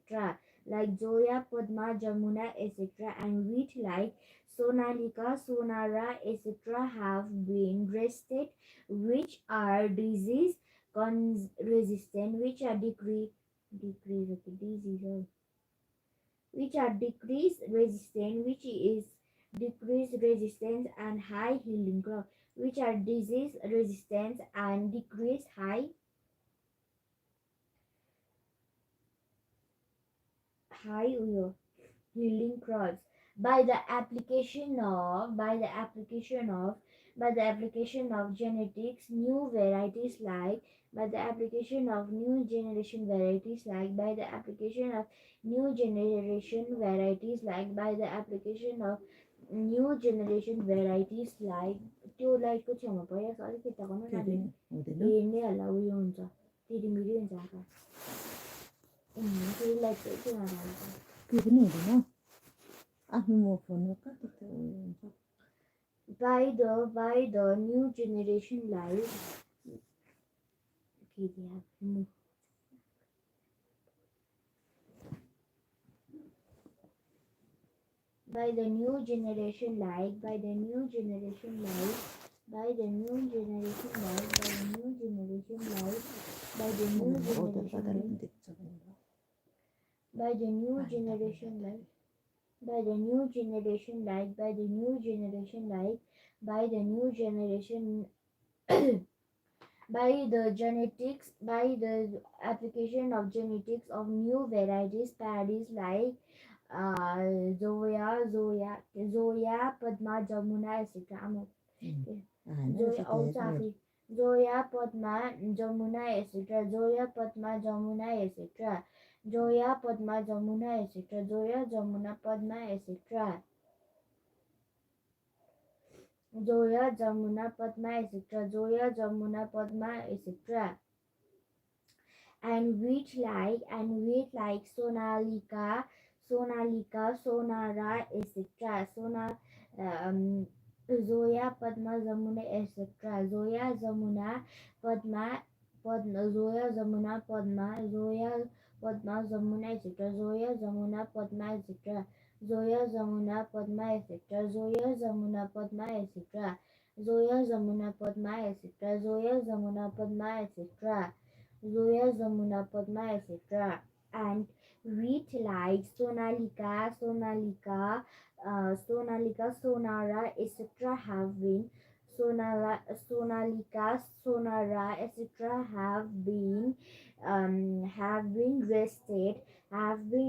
etc. like Zoya, Padma, Jamuna, etc. and wheat like Sonalika, Sonara, etc. have been rested, which are disease resistant, which are which are decrease resistant, which is decrease resistance and high healing crop, which are disease resistance and decrease high healing crops by the application of genetics new varieties like by the application of new generation varieties like by the application of new generation varieties like by the application of new generation varieties like त्यो लाइटको छेउमा परिरहेको छ अलिक यता गर्नु नानी हेर्ने होला उयो हुन्छ तिरिमिरी हुन्छ आँखा फेरि लाइट चाहिँ हाल्छ के पनि हुँदैन आफ्नो म फोनमा कति त उयो हुन्छ by the new generation like by the new generation like by the new generation like by the new generation like by the new generation like by the new generation like by the new generation like by the new generation like by the new generation like by the new generation by the genetics by the application of genetics of new varieties paddies like Zoya, Padma, Jamuna, etc. Zoya, Padma, Jamuna, etc. Zoya, Padma, Jamuna, etc. Zoya, Padma, Jamuna, etc. Zoya, Jamuna, Padma, etc. Zoya, Jamuna, Padma, etc. Zoya, Jamuna, Padma, etc. And wheat like Sonalika, Sonara, etc. Zoya, Padma, Zamuna, etc. Zoya, Zamuna, Zoya, Zamuna, Padma, Zoya, Padma, Zamuna, etc. Zoya, Zamuna, Padma, etc. Zoya, Zamuna, Padma, etc. Zoya, Zamuna, Padma, etc. Zoya, Zamuna, Padma, etc. Zoya, Zamuna, Padma, etc. Zoya, Zamuna, Padma, etc. And wheat like Sonalika, Sonara, etc. have been Sonalika, Sonara, etc. have been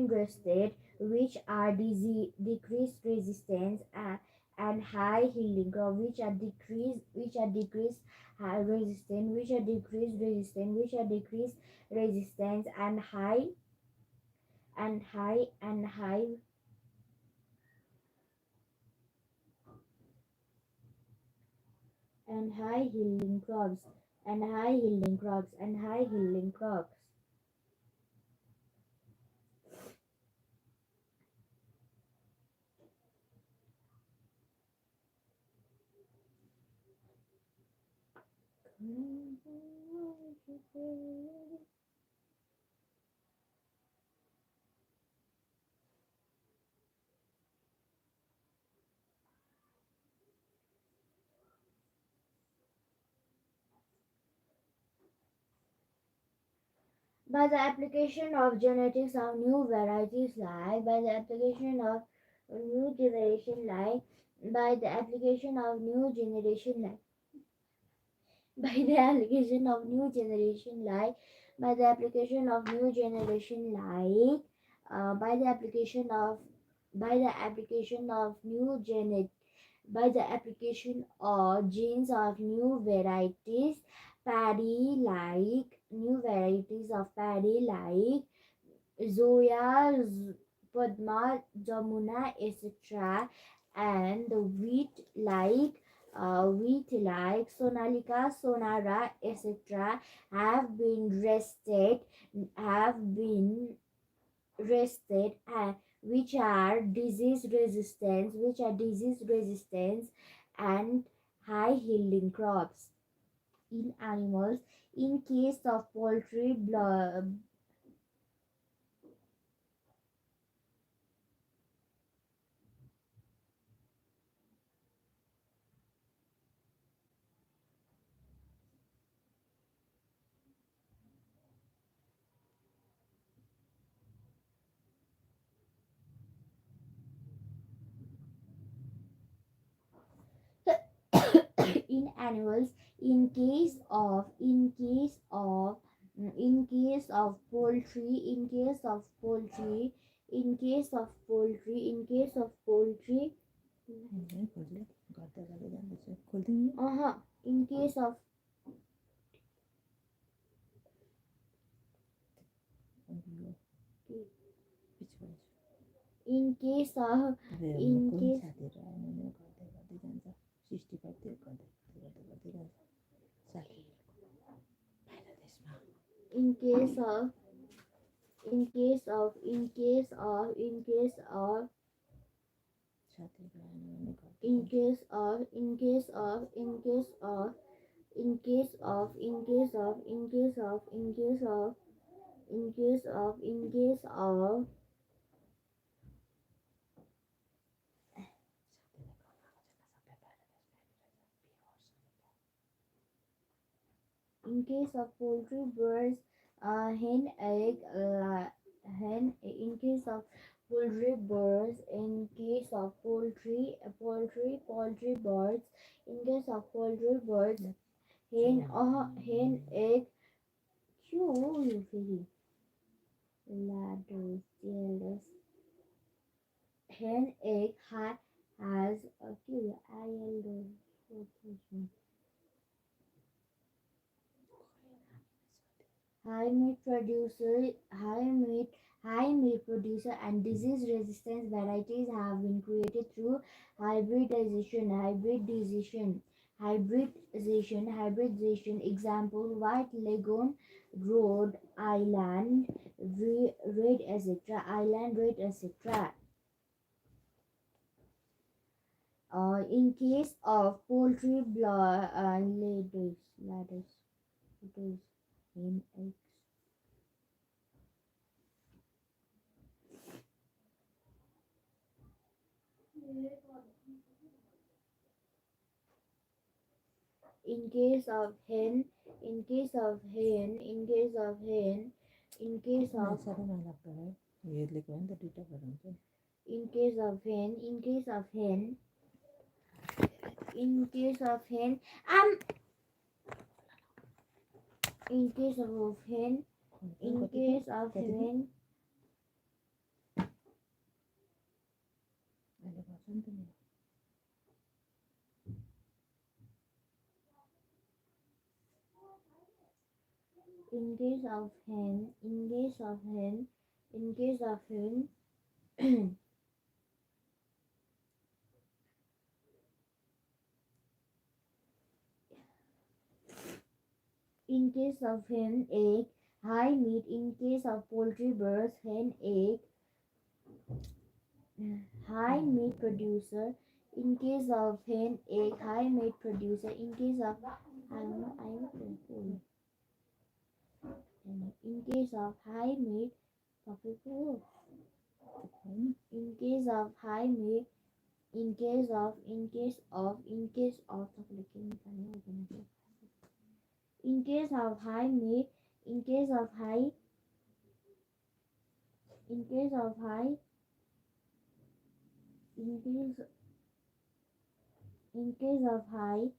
rested, which are decreased resistance and high healing curve, which are decreased high resistance, which are decreased resistance, which are decreased resistance and high and high and high and high healing crops and high healing crops and high healing crops. By the application of genetics of new varieties like by the application of new generation like by the application of new generation like by the application of new generation like by the application of new generation like by the application of new genet by the application of genes of new varieties paddy like new varieties of paddy like Zoya, Padma, Jamuna, etc. and wheat like Sonalika, Sonara, etc. have been rested and which are disease resistance and high yielding crops in animals. In case of poultry, in animals. In case of in case of poultry, in case of poultry, in case of poultry, in case of poultry, in case of in case of in case in case of in case of in case of in case of in case of in case of in case of in case of in case of in case of in case of in case of in case of in case of poultry, birds, hen, egg, in case of poultry, birds, in case of poultry, birds, in case of poultry, birds, hen, egg, you fairy, ladders, jealous, hen, egg, has, high meat producer and disease resistant varieties have been created through hybridization. Example: White Lagoon, Rhode Island, Red, etc. In case of poultry, ladders, in eggs. In case of hen, in case of hen, in case of hen, in case of in case of hen, in case of hen, in case of hen, in case of hen, in case of hen, in case of hen, in case of hen, in case of hen, in case of hen, egg, high meat. In case of poultry, birds, hen, egg, high meat producer. In case of hen, egg, high meat producer. In case of in case of high meat, in case of high meat, in case of in case of in case of in case of high meat, in case of high, in case of high, in case in case of high,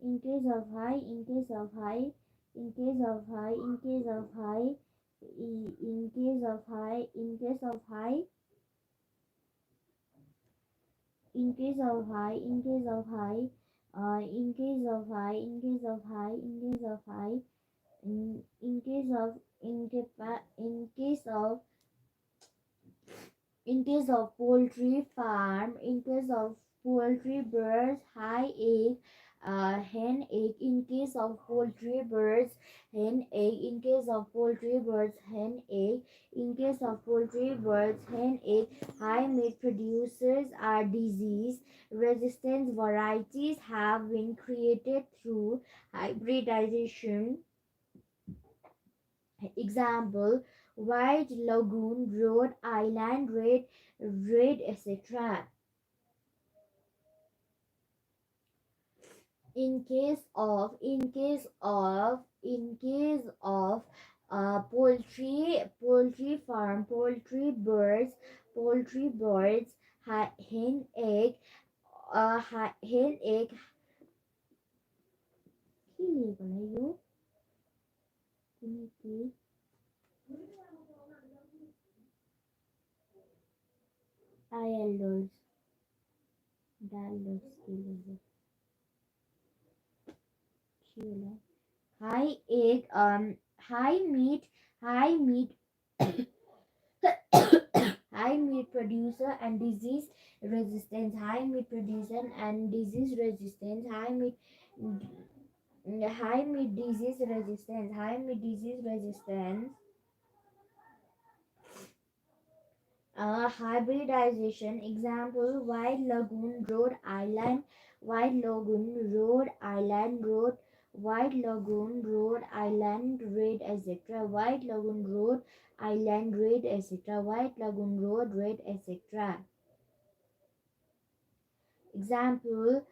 in case of high, in case of high, in case of high, in case of high, in case of high, in case of high, in case of high, in case of high, in case of high, in case of high, in case of high, in case of in case of poultry farm, in case of poultry birds, high egg, hen egg. In case of poultry birds, hen egg. In case of poultry birds, hen egg. In case of poultry birds, hen egg. High meat producers are disease resistant varieties have been created through hybridization. Example: White Lagoon, Rhode Island, Red, etc. In case of poultry farm, poultry birds, hen egg, hen egg, Kiligo Kiniki ILDOS Dallos Kiligo Chile high egg high meat high meat high meat producer and disease resistance high meat producer and disease resistance high meat disease resistance high meat disease resistance hybridization example White Lagoon Rhode Island White Lagoon Rhode Island Road White Lagoon Rhode Island Red etc White Lagoon Rhode Island Red etc White Lagoon Road Red etc example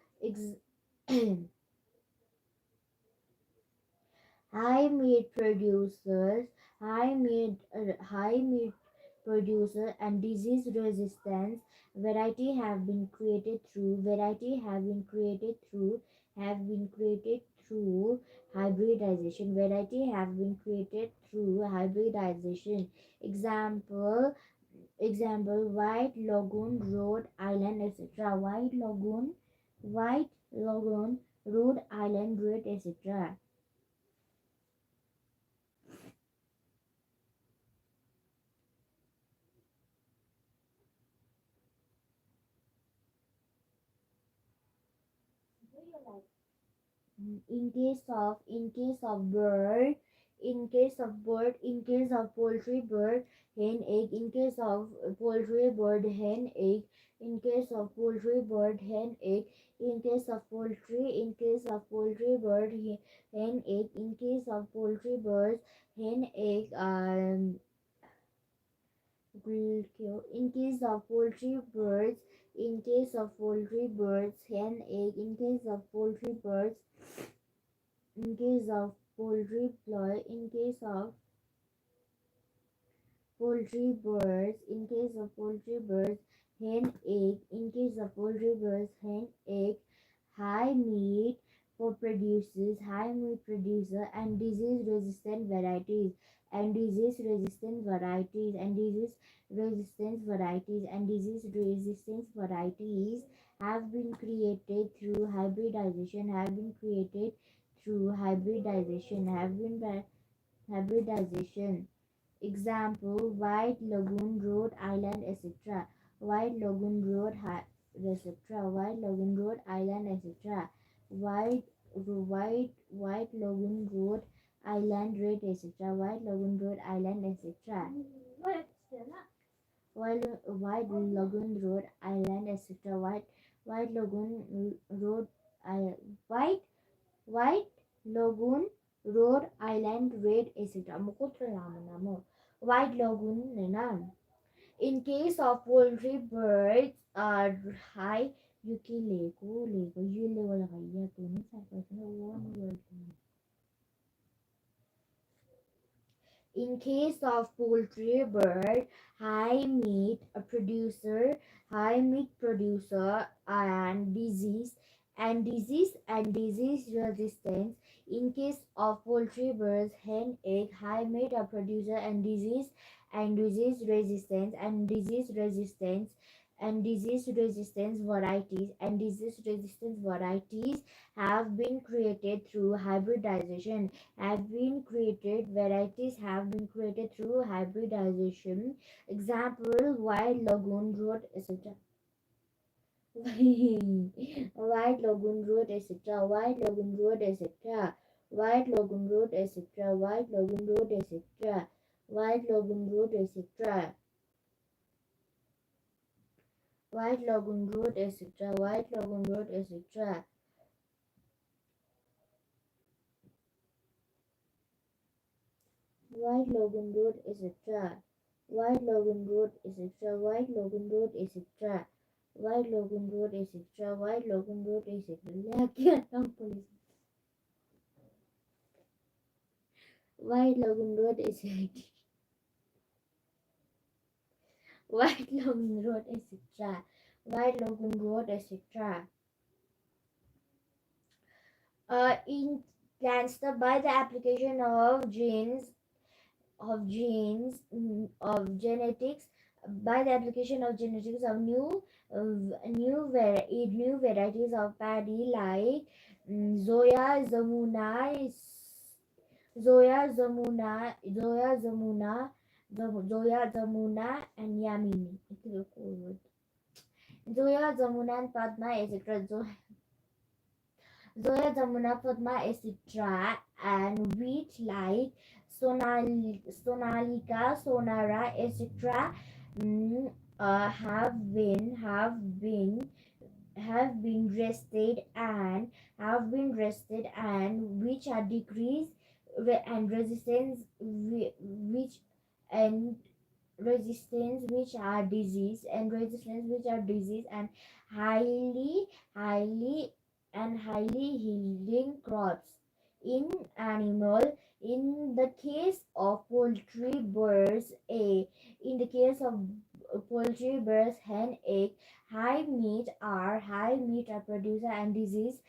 high meat producers high meat producer and disease resistance variety have been created through hybridization variety have been created through hybridization example White Lagoon Rhode Island etc White Lagoon Rhode Island Red etc in case of poultry bird hen egg in case of poultry bird hen egg in case of poultry bird hen egg in case of poultry bird hen egg in case of poultry birds hen egg in case of poultry birds hen egg in case of poultry birds in case of poultry ploy in case of poultry birds in case of poultry birds hen egg in case of poultry birds hen egg high meat for produces high meat producer and disease resistant varieties and disease resistant varieties and disease resistant varieties and disease resistant varieties have been created through hybridization hybridization example White Lagoon Rhode Island etc White Lagoon Road etc White Lagoon Rhode Island etc White Lagoon Road Island Red etc White Lagoon Road Island etc White Lagoon Road Island etc White Lagoon Road White White Lagoon Rhode Island Red etc. White Lagoon in case of poultry birds are high yuki lego you level higher to in case of poultry bird high meat producer and disease resistance in case of poultry birds hen egg high meat producer and disease resistance varieties have been created through hybridization varieties have been created through hybridization example White Lagoon Road etc White Lagoon Road etc White Lagoon Road etc White Lagoon Road etc White Lagoon Road etc White Lagoon Road etc White Lagoon Road etc White Lagoon Road etc White Lagoon Road etc White Lagoon Road etc White Lagoon Road etc White Lagoon Road etc White Lagoon Road etc White Lagoon Road etc White Lagoon Road etc White Lagoon Road etc in Cancer by the application of genetics, by the application of genetics of new varieties of paddy like Zoya, Zoya Zamuna, and Yamini. Zoya Zamuna and Padma, etc. Zoya Zamuna, Padma, etc. and wheat like Sonalika, Sonara, etc. Have been rested and which are decreased and and resistance which are disease and highly highly highly healing crops in animal. In the case of poultry birds, in the case of poultry birds, hen, egg, high meat are producer and disease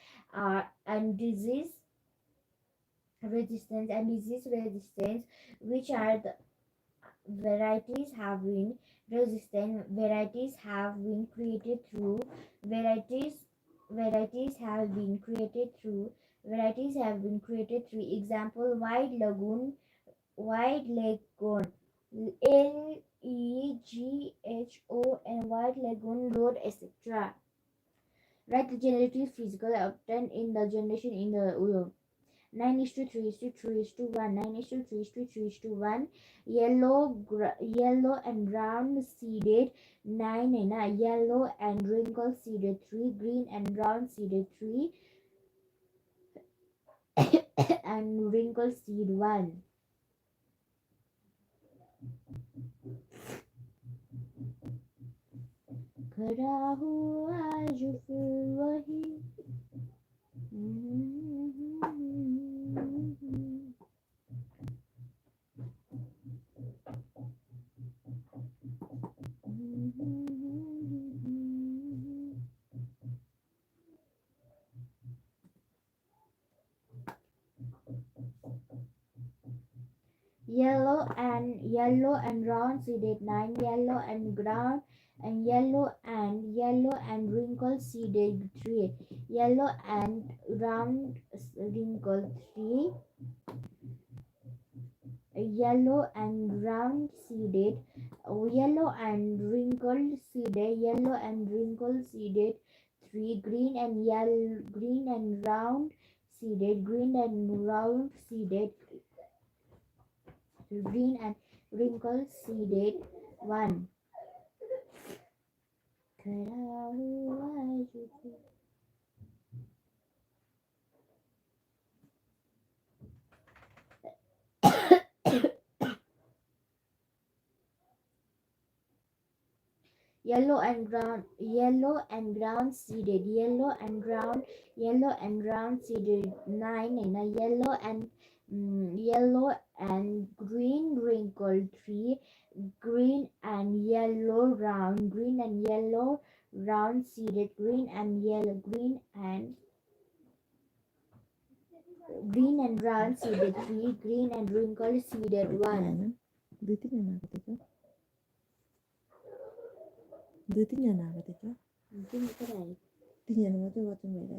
resistance, which are the varieties have been varieties varieties have been created through example white leghorn white leghorn road, etc. Right, the generative physical obtained in the generation in the womb. 9 is to 3 is to 3 is to 1, 9 is to 3 is to 3 is to 1. Yellow and round seeded 9 and yellow and wrinkle seeded 3, green and round seeded 3 and wrinkle seed 1. खड़ा हुआ जो फिर वही yellow and round seeded 9, yellow and wrinkle seeded 3, yellow and round wrinkle 3, yellow and round seeded yellow and wrinkled seeded 3, green and round seeded green and wrinkled seeded 1. Yellow and brown seeded yellow and round seeded 9 and a yellow and green wrinkled 3, green and yellow round seeded green and round seeded 3, green and wrinkled seeded 1. दुई तिनजना आएको थियो दुई तिनजना आएको थियो तिनजना तिनजना मात्रै वचन भइरहेको